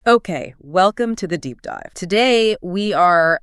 Okay, welcome to the deep dive. Today, we are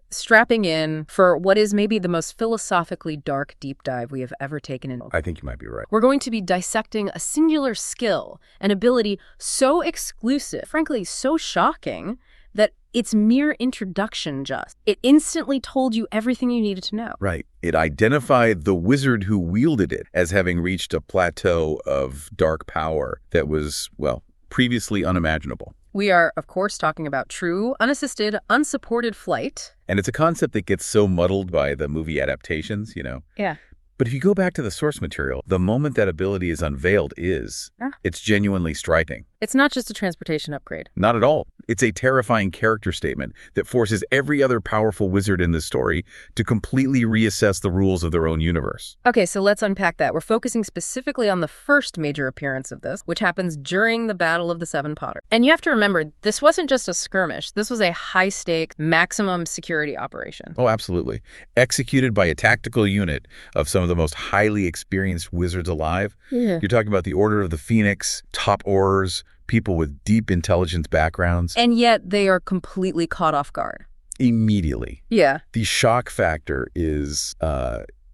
strapping in for what is maybe the most philosophically dark deep dive we have ever taken in. I think you might be right. We're going to be dissecting a singular skill, an ability so exclusive, frankly, so shocking, that its mere introduction it instantly told you everything you needed to know. Right. It identified the wizard who wielded it as having reached a plateau of dark power that was, well, previously unimaginable. We are, of course, talking about true, unassisted, unsupported flight. And it's a concept that gets so muddled by the movie adaptations, Yeah. But if you go back to the source material, the moment that ability is unveiled it's genuinely striking. It's not just a transportation upgrade. Not at all. It's a terrifying character statement that forces every other powerful wizard in this story to completely reassess the rules of their own universe. Okay, so let's unpack that. We're focusing specifically on the first major appearance of this, which happens during the Battle of the Seven Potters. And you have to remember, this wasn't just a skirmish. This was a high-stakes, maximum security operation. Oh, absolutely. Executed by a tactical unit of some of the most highly experienced wizards alive. Yeah. You're talking about the Order of the Phoenix, top Aurors, people with deep intelligence backgrounds. And yet they are completely caught off guard. Immediately. Yeah. The shock factor is,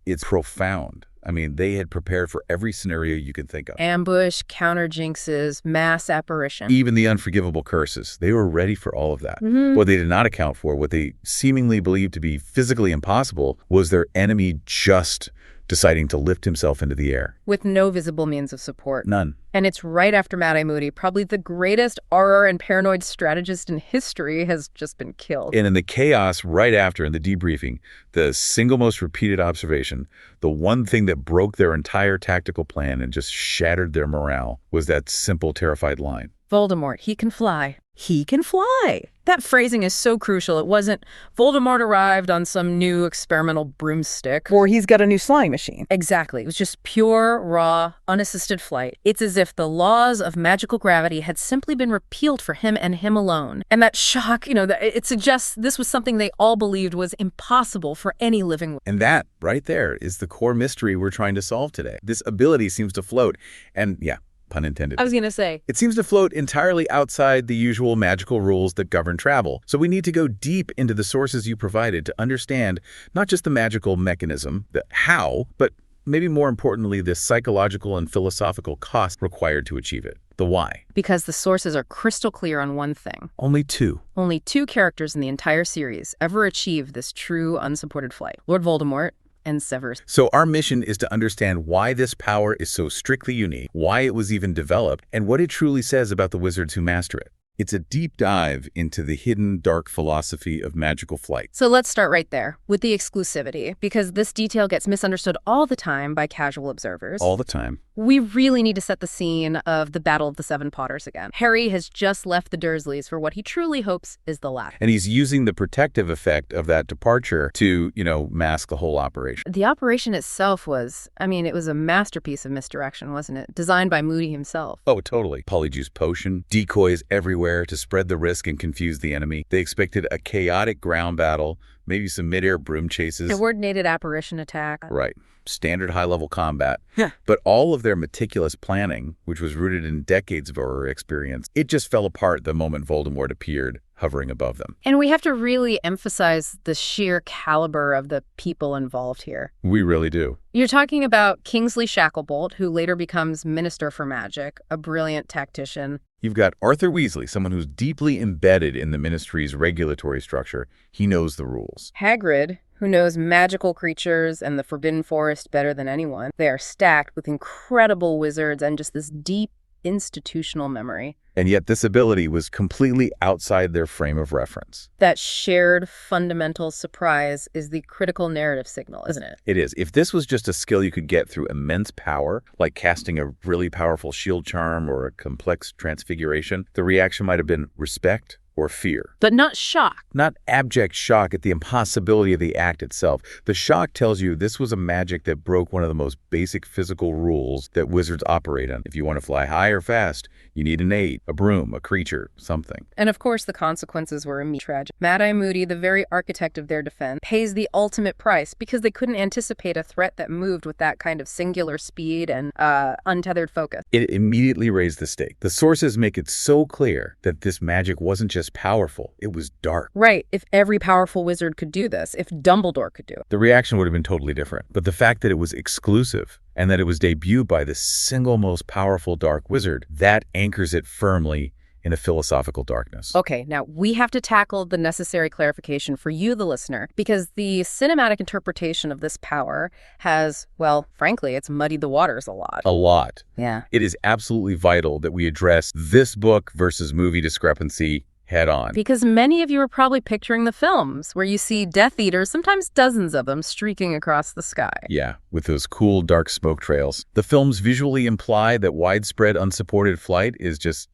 it's profound. I mean, they had prepared for every scenario you can think of. Ambush, counter jinxes, mass apparition. Even the unforgivable curses. They were ready for all of that. What they did not account for, what they seemingly believed to be physically impossible, was their enemy just deciding to lift himself into the air. With no visible means of support. None. And it's right after Mad-Eye Moody, probably the greatest horror and paranoid strategist in history, has just been killed. And in the chaos right after, in the debriefing, the single most repeated observation, the one thing that broke their entire tactical plan and just shattered their morale, was that simple, terrified line. Voldemort, he can fly. He can fly. That phrasing is so crucial. It wasn't Voldemort arrived on some new experimental broomstick. Or he's got a new flying machine. Exactly. It was just pure, raw, unassisted flight. It's as if the laws of magical gravity had simply been repealed for him and him alone. And that shock, it suggests this was something they all believed was impossible for any living. And that, right there, is the core mystery we're trying to solve today. This ability seems to float, and yeah, pun intended. I was going to say. It seems to float entirely outside the usual magical rules that govern travel. So we need to go deep into the sources you provided to understand not just the magical mechanism, the how, but maybe more importantly, the psychological and philosophical cost required to achieve it. The why. Because the sources are crystal clear on one thing. Only two. Only two characters in the entire series ever achieved this true unsupported flight. Lord Voldemort and Sever. So our mission is to understand why this power is so strictly unique, why it was even developed, and what it truly says about the wizards who master it. It's a deep dive into the hidden, dark philosophy of magical flight. So let's start right there with the exclusivity, because this detail gets misunderstood all the time by casual observers. All the time. We really need to set the scene of the Battle of the Seven Potters again. Harry has just left the Dursleys for what he truly hopes is the last. And he's using the protective effect of that departure to, mask the whole operation. The operation itself was, it was a masterpiece of misdirection, wasn't it? Designed by Moody himself. Oh, totally. Polyjuice potion, decoys everywhere to spread the risk and confuse the enemy. They expected a chaotic ground battle, maybe some mid-air broom chases. Coordinated apparition attack. Right. Standard high-level combat. Yeah. But all of their meticulous planning, which was rooted in decades of horror experience, it just fell apart the moment Voldemort appeared, hovering above them. And we have to really emphasize the sheer caliber of the people involved here. We really do. You're talking about Kingsley Shacklebolt, who later becomes Minister for Magic, a brilliant tactician. You've got Arthur Weasley, someone who's deeply embedded in the Ministry's regulatory structure. He knows the rules. Hagrid, who knows magical creatures and the Forbidden Forest better than anyone. They are stacked with incredible wizards and just this deep institutional memory. And yet this ability was completely outside their frame of reference. That shared fundamental surprise is the critical narrative signal, isn't it? It is. If this was just a skill you could get through immense power, like casting a really powerful shield charm or a complex transfiguration, the reaction might have been respect or fear. But not shock. Not abject shock at the impossibility of the act itself. The shock tells you this was a magic that broke one of the most basic physical rules that wizards operate on. If you want to fly high or fast, You need an aid, a broom, a creature, something. And of course, the consequences were immediate tragic. Mad-Eye Moody, the very architect of their defense, pays the ultimate price because they couldn't anticipate a threat that moved with that kind of singular speed and untethered focus. It immediately raised the stake. The sources make it so clear that this magic wasn't just powerful, it was dark. Right, if every powerful wizard could do this, if Dumbledore could do it. The reaction would have been totally different. But the fact that it was exclusive and that it was debuted by the single most powerful dark wizard, that anchors it firmly in a philosophical darkness. Okay, now we have to tackle the necessary clarification for you, the listener, because the cinematic interpretation of this power has, well, frankly, it's muddied the waters a lot. A lot. Yeah. It is absolutely vital that we address this book versus movie discrepancy head on. Because many of you are probably picturing the films where you see Death Eaters, sometimes dozens of them, streaking across the sky. Yeah, with those cool dark smoke trails. The films visually imply that widespread unsupported flight is just,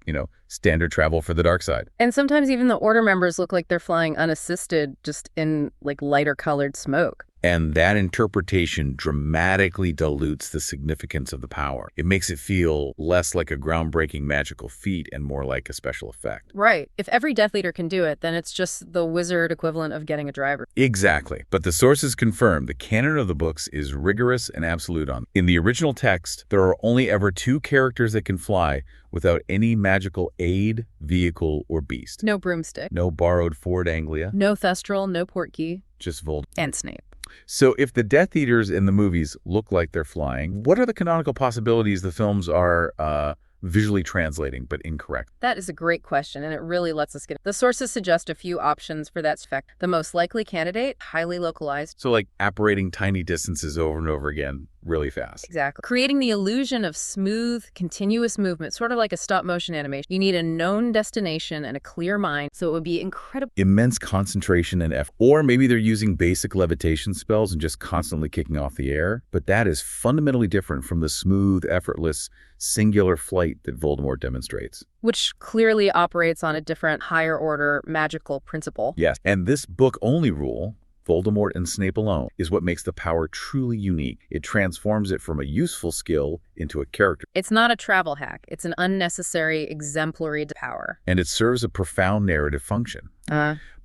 standard travel for the dark side. And sometimes even the Order members look like they're flying unassisted, just in lighter colored smoke. And that interpretation dramatically dilutes the significance of the power. It makes it feel less like a groundbreaking magical feat and more like a special effect. Right. If every Death Eater can do it, then it's just the wizard equivalent of getting a driver. Exactly. But the sources confirm the canon of the books is rigorous and absolute on. In the original text, there are only ever 2 characters that can fly without any magical aid, vehicle, or beast. No broomstick. No borrowed Ford Anglia. No Thestral, no Portkey. Just Voldemort. And Snape. So if the Death Eaters in the movies look like they're flying, what are the canonical possibilities the films are visually translating but incorrect? That is a great question, and it really lets us get it. The sources suggest a few options for that effect. The most likely candidate, highly localized. So like apparating tiny distances over and over again really fast. Exactly. Creating the illusion of smooth, continuous movement, sort of like a stop-motion animation. You need a known destination and a clear mind, so it would be incredible. Immense concentration and effort. Or maybe they're using basic levitation spells and just constantly kicking off the air. But that is fundamentally different from the smooth, effortless, singular flight that Voldemort demonstrates. Which clearly operates on a different, higher-order magical principle. Yes, and this book-only rule, Voldemort and Snape alone, is what makes the power truly unique. It transforms it from a useful skill into a character. It's not a travel hack. It's an unnecessary, exemplary power. And it serves a profound narrative function.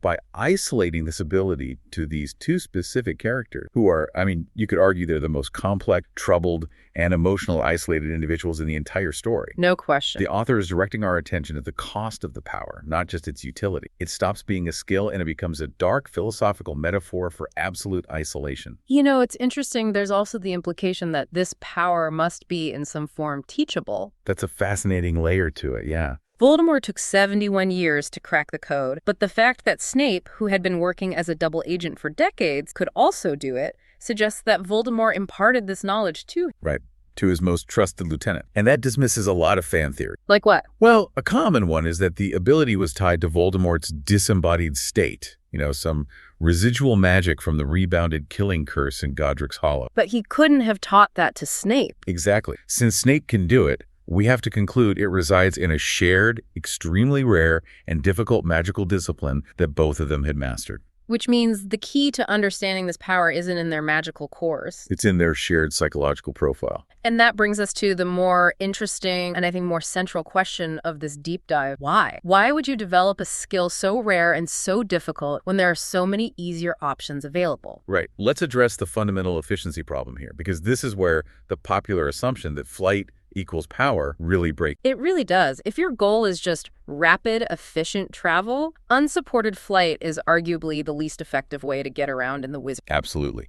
By isolating this ability to these 2 specific characters, who are, you could argue they're the most complex, troubled, and emotional isolated individuals in the entire story. No question. The author is directing our attention at the cost of the power, not just its utility. It stops being a skill and it becomes a dark philosophical metaphor for absolute isolation. It's interesting. There's also the implication that this power must be in some form teachable. That's a fascinating layer to it, yeah. Voldemort took 71 years to crack the code, but the fact that Snape, who had been working as a double agent for decades, could also do it suggests that Voldemort imparted this knowledge to him. Right, to his most trusted lieutenant. And that dismisses a lot of fan theory. Like what? Well, a common one is that the ability was tied to Voldemort's disembodied state. Some residual magic from the rebounded killing curse in Godric's Hollow. But he couldn't have taught that to Snape. Exactly. Since Snape can do it, we have to conclude it resides in a shared, extremely rare, and difficult magical discipline that both of them had mastered. Which means the key to understanding this power isn't in their magical cores. It's in their shared psychological profile. And that brings us to the more interesting and I think more central question of this deep dive. Why? Why would you develop a skill so rare and so difficult when there are so many easier options available? Right. Let's address the fundamental efficiency problem here, because this is where the popular assumption that flight equals power really breaks. It really does. If your goal is just rapid, efficient travel, unsupported flight is arguably the least effective way to get around in the wizard. Absolutely.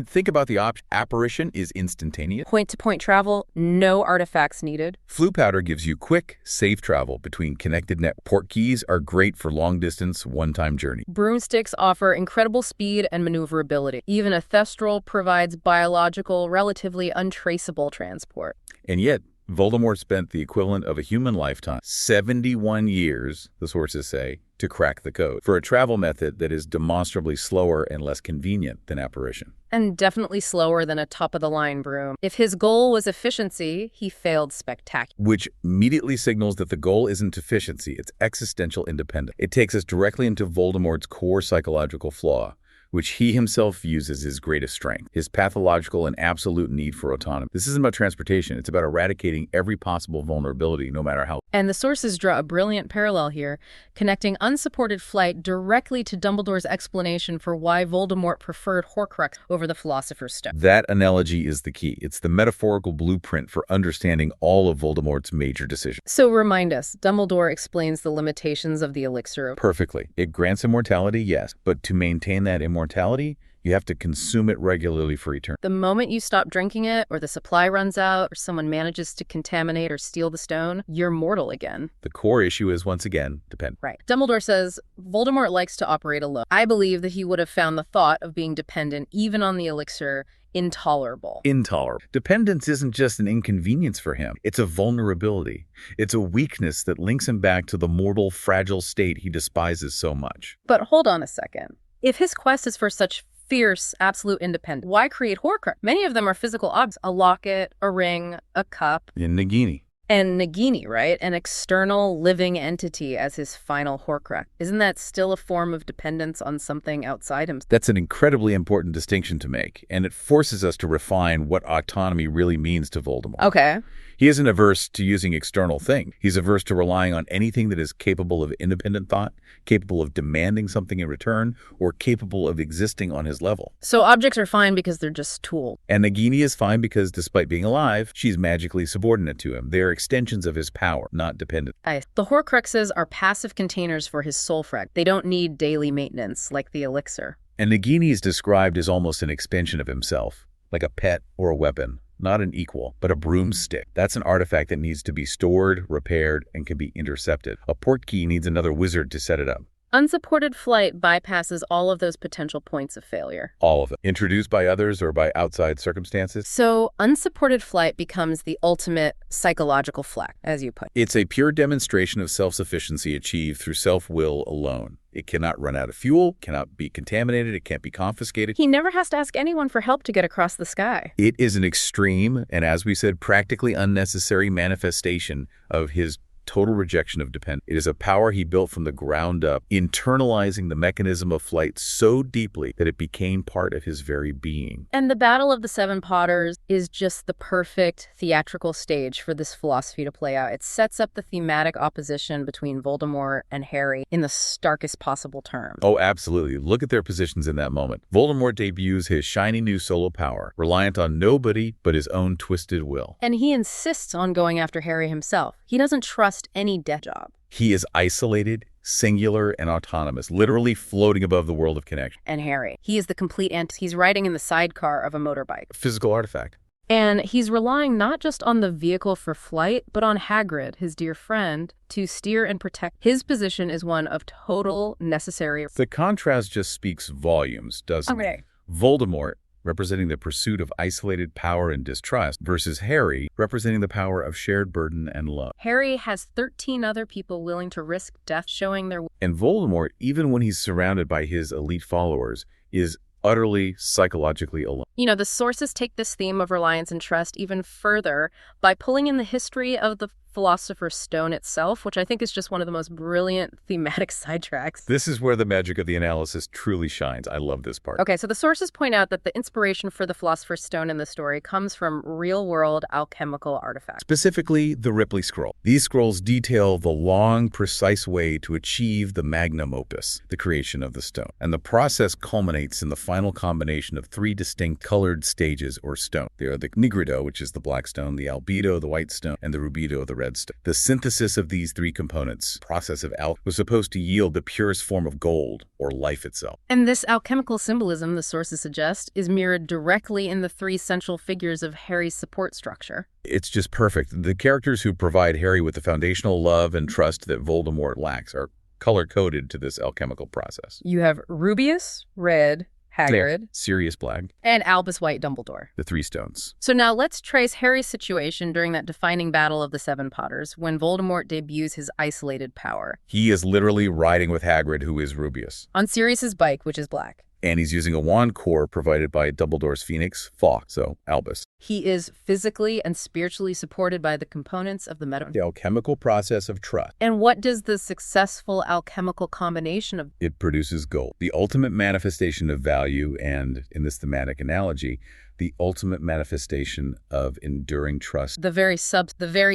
Think about the option. Apparition is instantaneous. Point-to-point travel, no artifacts needed. Floo powder gives you quick, safe travel between connected net. Port keys are great for long-distance, one-time journey. Broomsticks offer incredible speed and maneuverability. Even a Thestral provides biological, relatively untraceable transport. And yet, Voldemort spent the equivalent of a human lifetime, 71 years, the sources say, to crack the code for a travel method that is demonstrably slower and less convenient than apparition. And definitely slower than a top-of-the-line broom. If his goal was efficiency, he failed spectacularly. Which immediately signals that the goal isn't efficiency, it's existential independence. It takes us directly into Voldemort's core psychological flaw, which he himself views as his greatest strength, his pathological and absolute need for autonomy. This isn't about transportation. It's about eradicating every possible vulnerability, no matter how. And the sources draw a brilliant parallel here, connecting unsupported flight directly to Dumbledore's explanation for why Voldemort preferred Horcrux over the Philosopher's Stone. That analogy is the key. It's the metaphorical blueprint for understanding all of Voldemort's major decisions. So remind us, Dumbledore explains the limitations of the elixir. Perfectly. It grants immortality, yes, but to maintain that immortality, you have to consume it regularly for eternity. The moment you stop drinking it, or the supply runs out, or someone manages to contaminate or steal the stone, you're mortal again. The core issue is, once again, dependence. Right. Dumbledore says, Voldemort likes to operate alone. I believe that he would have found the thought of being dependent, even on the elixir, intolerable. Intolerable. Dependence isn't just an inconvenience for him. It's a vulnerability. It's a weakness that links him back to the mortal, fragile state he despises so much. But hold on a second. If his quest is for such fierce, absolute independence, why create Horcrux? Many of them are physical objects. A locket, a ring, a cup. In Nagini. And Nagini, right? An external living entity as his final Horcrux. Isn't that still a form of dependence on something outside himself? That's an incredibly important distinction to make, and it forces us to refine what autonomy really means to Voldemort. Okay. He isn't averse to using external things. He's averse to relying on anything that is capable of independent thought, capable of demanding something in return, or capable of existing on his level. So objects are fine because they're just tools. And Nagini is fine because, despite being alive, she's magically subordinate to him. They're extensions of his power, not dependent. The Horcruxes are passive containers for his soul frag. They don't need daily maintenance like the elixir. And Nagini is described as almost an extension of himself, like a pet or a weapon. Not an equal, but a broomstick. That's an artifact that needs to be stored, repaired, and can be intercepted. A portkey needs another wizard to set it up. Unsupported flight bypasses all of those potential points of failure. All of it. Introduced by others or by outside circumstances. So unsupported flight becomes the ultimate psychological flex, as you put. It's a pure demonstration of self-sufficiency achieved through self-will alone. It cannot run out of fuel, cannot be contaminated, it can't be confiscated. He never has to ask anyone for help to get across the sky. It is an extreme and, as we said, practically unnecessary manifestation of his total rejection of dependence. It is a power he built from the ground up, internalizing the mechanism of flight so deeply that it became part of his very being. And the Battle of the Seven Potters is just the perfect theatrical stage for this philosophy to play out. It sets up the thematic opposition between Voldemort and Harry in the starkest possible terms. Oh, absolutely. Look at their positions in that moment. Voldemort debuts his shiny new solo power, reliant on nobody but his own twisted will. And he insists on going after Harry himself. He doesn't trust any death job. He is isolated, singular, and autonomous, literally floating above the world of connection. And Harry, he is the complete he's riding in the sidecar of a motorbike. A physical artifact. And he's relying not just on the vehicle for flight, but on Hagrid, his dear friend, to steer and protect. His position is one of total necessary. The contrast just speaks volumes, doesn't it? Voldemort, representing the pursuit of isolated power and distrust, versus Harry, representing the power of shared burden and love. Harry has 13 other people willing to risk death, showing their... And Voldemort, even when he's surrounded by his elite followers, is utterly psychologically alone. You know, the sources take this theme of reliance and trust even further by pulling in the history of the Philosopher's Stone itself, which I think is just one of the most brilliant thematic sidetracks. This is where the magic of the analysis truly shines. I love this part. Okay, so the sources point out that the inspiration for the Philosopher's Stone in the story comes from real-world alchemical artifacts. Specifically, the Ripley Scroll. These scrolls detail the long, precise way to achieve the magnum opus, the creation of the stone. And the process culminates in the final combination of three distinct colored stages or stone. They are the nigrido, which is the black stone, the albedo, the white stone, and the rubido, the red stone. The synthesis of these three components, process of alchemy, was supposed to yield the purest form of gold, or life itself. And this alchemical symbolism, the sources suggest, is mirrored directly in the three central figures of Harry's support structure. It's just perfect. The characters who provide Harry with the foundational love and trust that Voldemort lacks are color-coded to this alchemical process. You have Rubius, red, Hagrid, Sirius Black, and Albus White, Dumbledore. the three stones. So now let's trace Harry's situation during that defining battle of the Seven Potters, when Voldemort debuts his isolated power. He is literally riding with Hagrid, who is Rubius. On Sirius's bike, which is black. And he's using a wand core provided by Dumbledore's Phoenix, Fawkes, so Albus. He is physically and spiritually supported by the components of the The alchemical process of trust. And what does the successful alchemical combination of? It produces gold, the ultimate manifestation of value and, in this thematic analogy, the ultimate manifestation of enduring trust. The very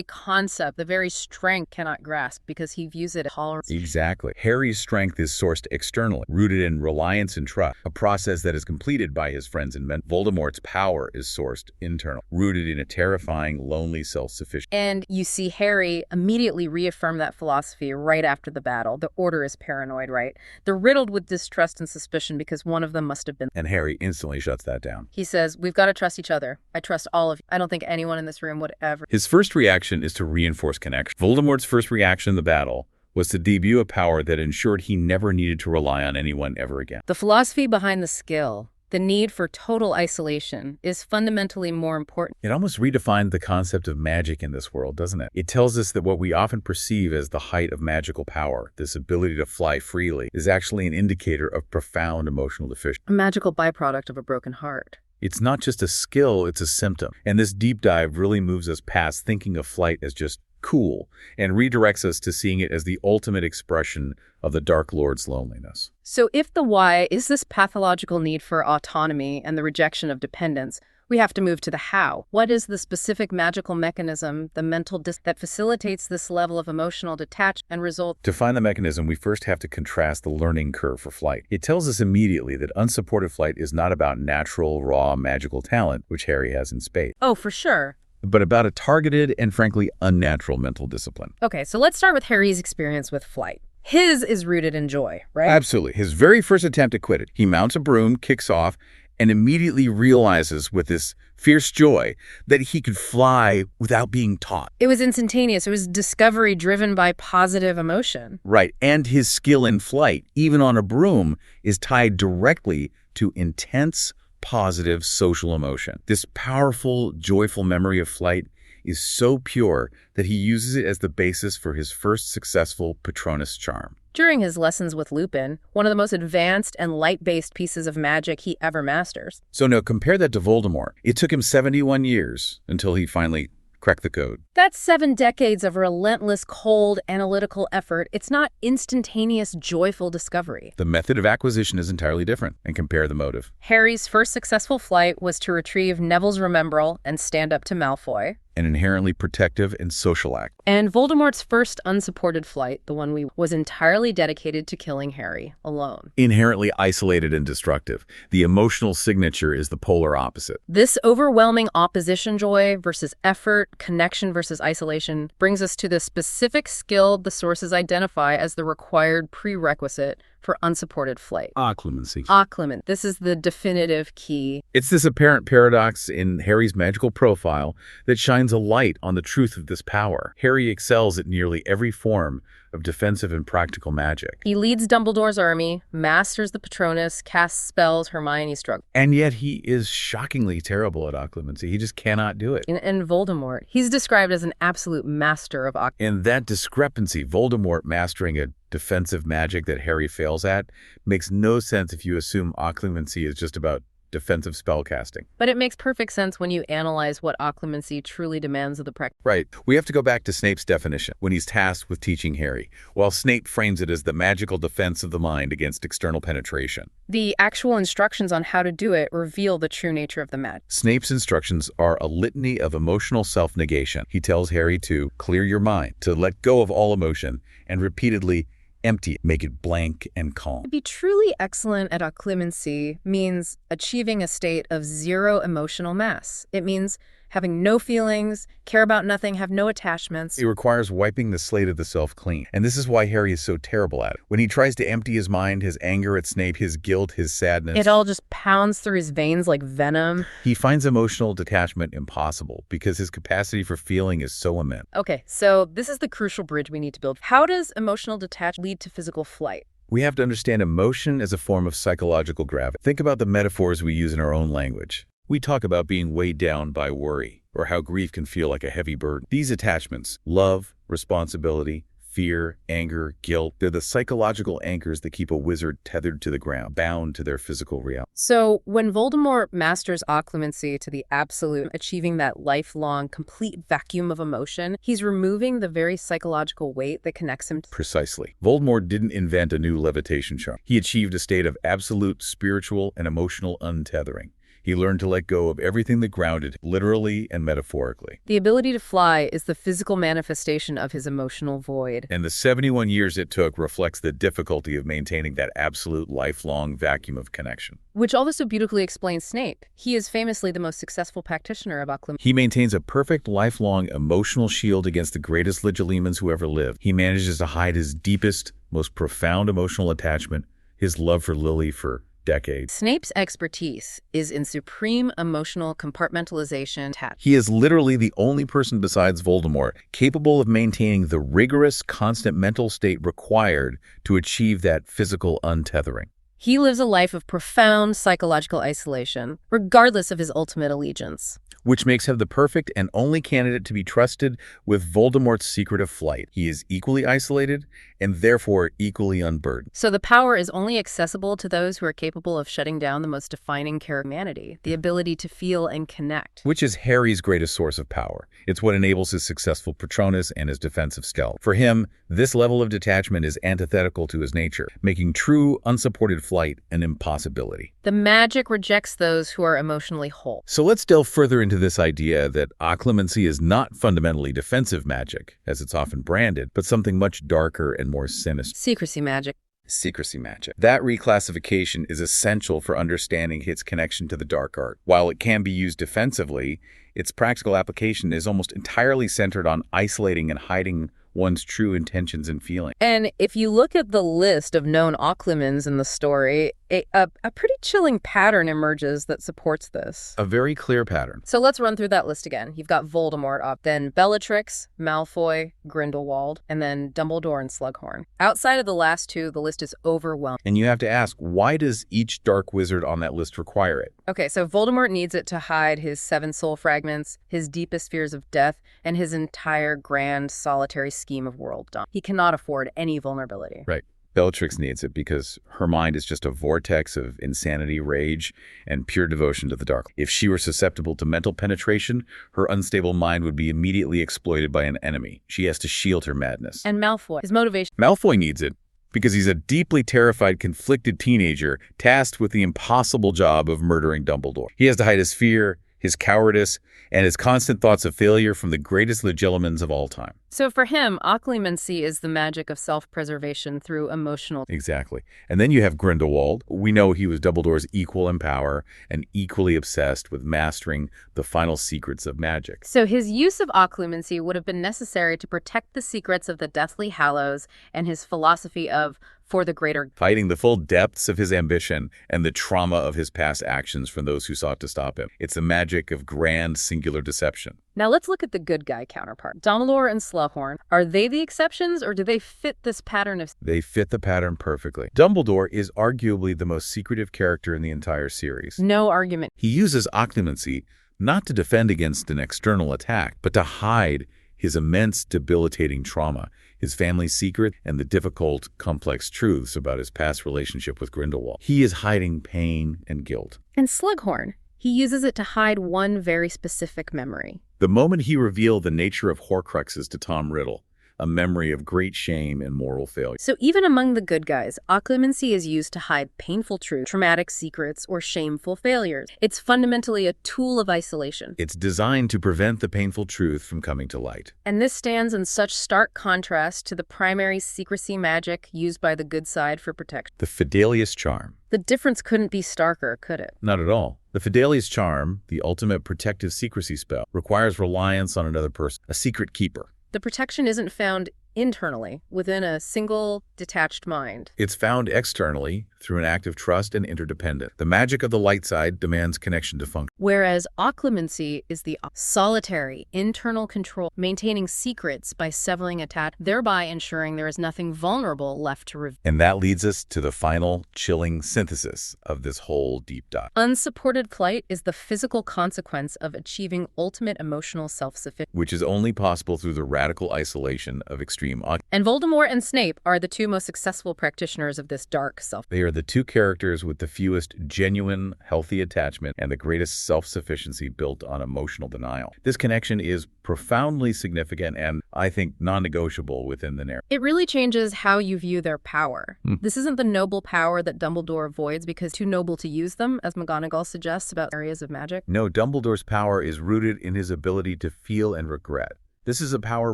concept, the very strength cannot grasp because he views it as tolerance. Exactly. Harry's strength is sourced externally, rooted in reliance and trust, a process that is completed by his friends and men. Voldemort's power is sourced internal, rooted in a terrifying, lonely self-sufficiency. And you see Harry immediately reaffirm that philosophy right after the battle. The Order is paranoid, right? They're riddled with distrust and suspicion because one of them must have been. And Harry instantly shuts that down. He says, "We've got to trust each other. I trust all of you. I don't think anyone in this room would ever." His first reaction is to reinforce connection. Voldemort's first reaction in the battle was to debut a power that ensured he never needed to rely on anyone ever again. The philosophy behind the skill, the need for total isolation, is fundamentally more important. It almost redefined the concept of magic in this world, doesn't it? It tells us that what we often perceive as the height of magical power, this ability to fly freely, is actually an indicator of profound emotional deficiency. A magical byproduct of a broken heart. It's not just a skill, it's a symptom. And this deep dive really moves us past thinking of flight as just cool and redirects us to seeing it as the ultimate expression of the Dark Lord's loneliness. So if the why is this pathological need for autonomy and the rejection of dependence, we have to move to the how. What is the specific magical mechanism, the mental that facilitates this level of emotional detachment and result? To find the mechanism, we first have to contrast the learning curve for flight. It tells us immediately that unsupported flight is not about natural, raw, magical talent, which Harry has in spades. Oh, for sure. But about a targeted and frankly unnatural mental discipline. Okay, so let's start with Harry's experience with flight. His is rooted in joy, right? Absolutely. His very first attempt to quit it. He mounts a broom, kicks off, and immediately realizes with this fierce joy that he could fly without being taught. It was instantaneous. It was discovery driven by positive emotion. Right. And his skill in flight, even on a broom, is tied directly to intense, positive social emotion. This powerful, joyful memory of flight is so pure that he uses it as the basis for his first successful Patronus charm. During his lessons with Lupin, one of the most advanced and light-based pieces of magic he ever masters. So now compare that to Voldemort. It took him 71 years until he finally cracked the code. That's 7 decades of relentless, cold, analytical effort. It's not instantaneous, joyful discovery. The method of acquisition is entirely different, and compare the motive. Harry's first successful flight was to retrieve Neville's Remembrall and stand up to Malfoy. An inherently protective and social act. And Voldemort's first unsupported flight, the one was entirely dedicated to killing Harry alone. Inherently isolated and destructive. The emotional signature is the polar opposite. This overwhelming opposition joy versus effort, connection versus isolation, brings us to the specific skill the sources identify as the required prerequisite for unsupported flight. Occlumency. Occlument. This is the definitive key. It's this apparent paradox in Harry's magical profile that shines a light on the truth of this power. Harry excels at nearly every form of defensive and practical magic. He leads Dumbledore's army, masters the Patronus, casts spells, Hermione struggles. And yet he is shockingly terrible at occlumency. He just cannot do it. And Voldemort, he's described as an absolute master of occlumency. And that discrepancy, Voldemort mastering a defensive magic that Harry fails at, makes no sense if you assume occlumency is just about defensive spellcasting. But it makes perfect sense when you analyze what occlumency truly demands of the practice. Right. We have to go back to Snape's definition when he's tasked with teaching Harry, while Snape frames it as the magical defense of the mind against external penetration. The actual instructions on how to do it reveal the true nature of the magic. Snape's instructions are a litany of emotional self-negation. He tells Harry to clear your mind, to let go of all emotion, and repeatedly empty it, make it blank and calm. To be truly excellent at occlumency means achieving a state of zero emotional mass. It means having no feelings, care about nothing, have no attachments. It requires wiping the slate of the self clean. And this is why Harry is so terrible at it. When he tries to empty his mind, his anger at Snape, his guilt, his sadness, it all just pounds through his veins like venom. He finds emotional detachment impossible because his capacity for feeling is so immense. Okay, so this is the crucial bridge we need to build. How does emotional detachment lead to physical flight? We have to understand emotion as a form of psychological gravity. Think about the metaphors we use in our own language. We talk about being weighed down by worry, or how grief can feel like a heavy burden. These attachments, love, responsibility, fear, anger, guilt. They're the psychological anchors that keep a wizard tethered to the ground, bound to their physical reality. So when Voldemort masters occlumency to the absolute, achieving that lifelong, complete vacuum of emotion, he's removing the very psychological weight that connects him to... Precisely. Voldemort didn't invent a new levitation charm. He achieved a state of absolute spiritual and emotional untethering. He learned to let go of everything that grounded him, literally and metaphorically. The ability to fly is the physical manifestation of his emotional void. And the 71 years it took reflects the difficulty of maintaining that absolute lifelong vacuum of connection. Which also beautifully explains Snape. He is famously the most successful practitioner of Occlumency. He maintains a perfect lifelong emotional shield against the greatest Legilimens who ever lived. He manages to hide his deepest, most profound emotional attachment, his love for Lily, for decades. Snape's expertise is in supreme emotional compartmentalization. He is literally the only person besides Voldemort capable of maintaining the rigorous, constant mental state required to achieve that physical untethering. He lives a life of profound psychological isolation, regardless of his ultimate allegiance. Which makes him the perfect and only candidate to be trusted with Voldemort's secret of flight. He is equally isolated and therefore equally unburdened. So the power is only accessible to those who are capable of shutting down the most defining character of humanity, the ability to feel and connect. Which is Harry's greatest source of power. It's what enables his successful Patronus and his defensive stealth. For him, this level of detachment is antithetical to his nature, making true, unsupported flight an impossibility. The magic rejects those who are emotionally whole. So let's delve further into this idea that occlumency is not fundamentally defensive magic, as it's often branded, but something much darker and more sinister. Secrecy magic. Secrecy magic. That reclassification is essential for understanding its connection to the dark art. While it can be used defensively, its practical application is almost entirely centered on isolating and hiding one's true intentions and feelings. And if you look at the list of known occlumens in the story, a pretty chilling pattern emerges that supports this. A very clear pattern. So let's run through that list again. You've got Voldemort up, then Bellatrix, Malfoy, Grindelwald, and then Dumbledore and Slughorn. Outside of the last two, the list is overwhelming. And you have to ask, why does each dark wizard on that list require it? Okay, so Voldemort needs it to hide his 7 soul fragments, his deepest fears of death, and his entire grand solitary scheme of world dom. He cannot afford any vulnerability. Right. Bellatrix needs it because her mind is just a vortex of insanity, rage, and pure devotion to the dark. If she were susceptible to mental penetration, her unstable mind would be immediately exploited by an enemy. She has to shield her madness. And Malfoy, his motivation. Malfoy needs it because he's a deeply terrified, conflicted teenager tasked with the impossible job of murdering Dumbledore. He has to hide his fear, his cowardice, and his constant thoughts of failure from the greatest Legilimens of all time. So for him, occlumency is the magic of self-preservation through emotional... Exactly. And then you have Grindelwald. We know he was Dumbledore's equal in power and equally obsessed with mastering the final secrets of magic. So his use of occlumency would have been necessary to protect the secrets of the Deathly Hallows and his philosophy of for the greater... Fighting the full depths of his ambition and the trauma of his past actions from those who sought to stop him. It's the magic of grand singular deception. Now let's look at the good guy counterpart. Dumbledore and Slughorn. Are they the exceptions, or do they fit this pattern of... They fit the pattern perfectly. Dumbledore is arguably the most secretive character in the entire series. No argument. He uses occlumency not to defend against an external attack, but to hide his immense debilitating trauma, his family's secret, and the difficult, complex truths about his past relationship with Grindelwald. He is hiding pain and guilt. And Slughorn, he uses it to hide one very specific memory. The moment he revealed the nature of Horcruxes to Tom Riddle, a memory of great shame and moral failure. So even among the good guys, occlumency is used to hide painful truths, traumatic secrets, or shameful failures. It's fundamentally a tool of isolation. It's designed to prevent the painful truth from coming to light. And this stands in such stark contrast to the primary secrecy magic used by the good side for protection. The Fidelius Charm. The difference couldn't be starker, could it? Not at all. The Fidelius Charm, the ultimate protective secrecy spell, requires reliance on another person, a secret keeper. The protection isn't found internally, within a single, detached mind. It's found externally, through an act of trust and interdependence. The magic of the light side demands connection to function. Whereas occlumency is the solitary, internal control, maintaining secrets by severing attachment, thereby ensuring there is nothing vulnerable left to reveal. And that leads us to the final chilling synthesis of this whole deep dive. Unsupported flight is the physical consequence of achieving ultimate emotional self-sufficiency, which is only possible through the radical isolation of extreme occlumency. And Voldemort and Snape are the two most successful practitioners of this dark self. They are the two characters with the fewest genuine, healthy attachment and the greatest self-sufficiency built on emotional denial. This connection is profoundly significant and, I think, non-negotiable within the narrative. It really changes how you view their power. This isn't the noble power that Dumbledore avoids because too noble to use them, as McGonagall suggests about areas of magic. No, Dumbledore's power is rooted in his ability to feel and regret. This is a power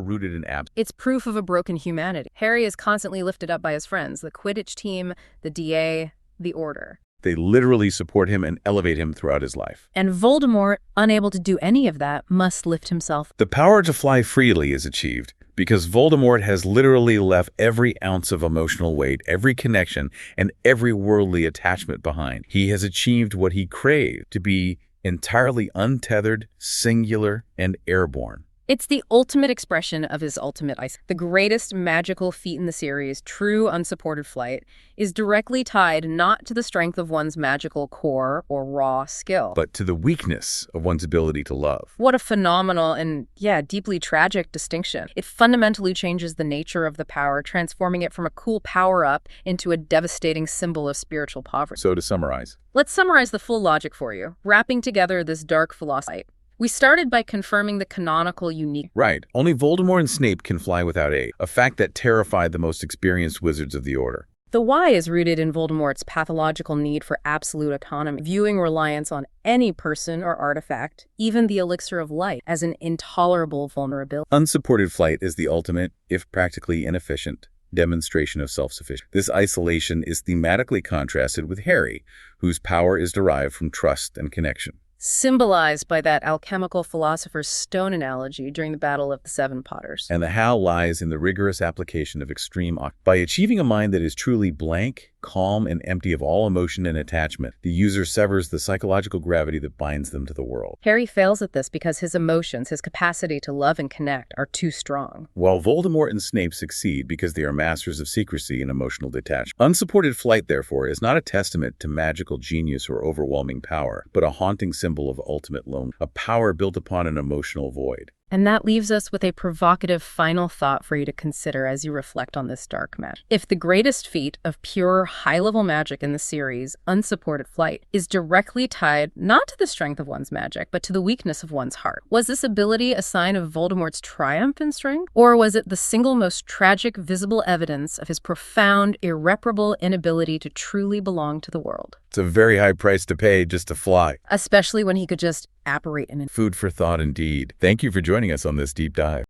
rooted in absence. It's proof of a broken humanity. Harry is constantly lifted up by his friends, the Quidditch team, the DA, the Order. They literally support him and elevate him throughout his life. And Voldemort, unable to do any of that, must lift himself. The power to fly freely is achieved because Voldemort has literally left every ounce of emotional weight, every connection, and every worldly attachment behind. He has achieved what he craved, to be entirely untethered, singular, and airborne. It's the ultimate expression of his ultimate ice. The greatest magical feat in the series, true unsupported flight, is directly tied not to the strength of one's magical core or raw skill, but to the weakness of one's ability to love. What a phenomenal and, deeply tragic distinction. It fundamentally changes the nature of the power, transforming it from a cool power-up into a devastating symbol of spiritual poverty. So to summarize. Let's summarize the full logic for you, wrapping together this dark philosophy. We started by confirming the canonical unique. Right. Only Voldemort and Snape can fly without aid, a fact that terrified the most experienced wizards of the Order. The why is rooted in Voldemort's pathological need for absolute autonomy, viewing reliance on any person or artifact, even the elixir of life, as an intolerable vulnerability. Unsupported flight is the ultimate, if practically inefficient, demonstration of self-sufficiency. This isolation is thematically contrasted with Harry, whose power is derived from trust and connection. Symbolized by that alchemical philosopher's stone analogy during the Battle of the Seven Potters. And the how lies in the rigorous application of extreme by achieving a mind that is truly blank, calm, and empty of all emotion and attachment. The user severs the psychological gravity that binds them to the world. Harry fails at this because his emotions, his capacity to love and connect, are too strong. While Voldemort and Snape succeed because they are masters of secrecy and emotional detachment. Unsupported flight, therefore, is not a testament to magical genius or overwhelming power, but a haunting symbol of ultimate loneliness, a power built upon an emotional void. And that leaves us with a provocative final thought for you to consider as you reflect on this dark magic. If the greatest feat of pure, high-level magic in the series, unsupported flight, is directly tied not to the strength of one's magic, but to the weakness of one's heart, was this ability a sign of Voldemort's triumph in strength? Or was it the single most tragic visible evidence of his profound, irreparable inability to truly belong to the world? It's a very high price to pay just to fly. Especially when he could just apparate in Food for thought indeed. Thank you for joining us on this deep dive.